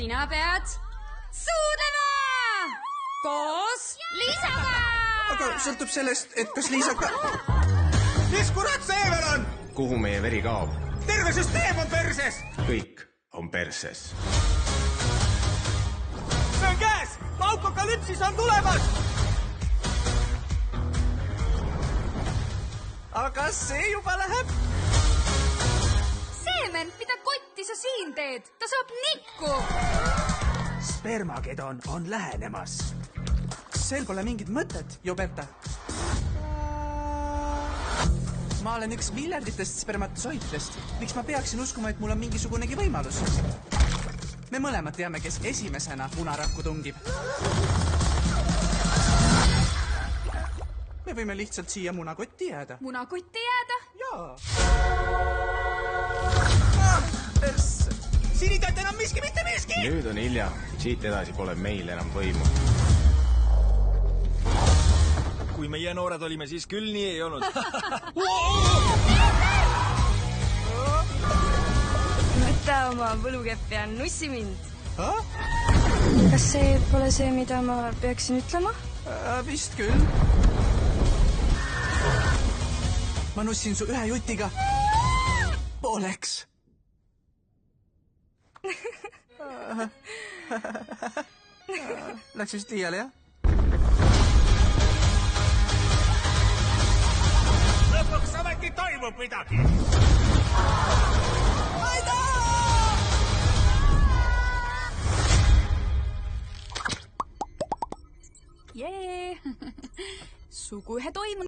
sina pead suudlema koos Liisaga. Aga sõltub sellest, et kas Liisa ka... Mis kurat see veel on? Kuhu meie veri kaob? Terve süsteem on perses! Kõik on perses. See on käes! Paukokalüpsis on tulemas! Aga see juba läheb? Seement, mida kotti sa siin teed? Ta saab nikku! Spermagedon on lähenemas. Kas sel pole mingit mõtet, Joberta? Ma olen üks miljarditest spermatosoididest. Miks ma peaksin uskuma, et mul on mingisugunegi võimalus? Me mõlemad teame, kes esimesena munarakku tungib. Me võime lihtsalt siia munakotti jääda. Munakotti jääda? Jaa. Siin ei teata enam miski, mitte miski! Nüüd on hilja. Siit edasi pole meil enam võimu. Kui meie noored olime, siis küll nii ei olnud. Võta oma võlukepp ja nussi mind. Kas see pole see, mida ma peaksin ütlema? Vist küll. Ma nussin su ühe jutiga. Pooleks. Läks vist liiale, jah? Lõpuks ometi toimub midagi! Aida! Jee! Suguühe toimunud.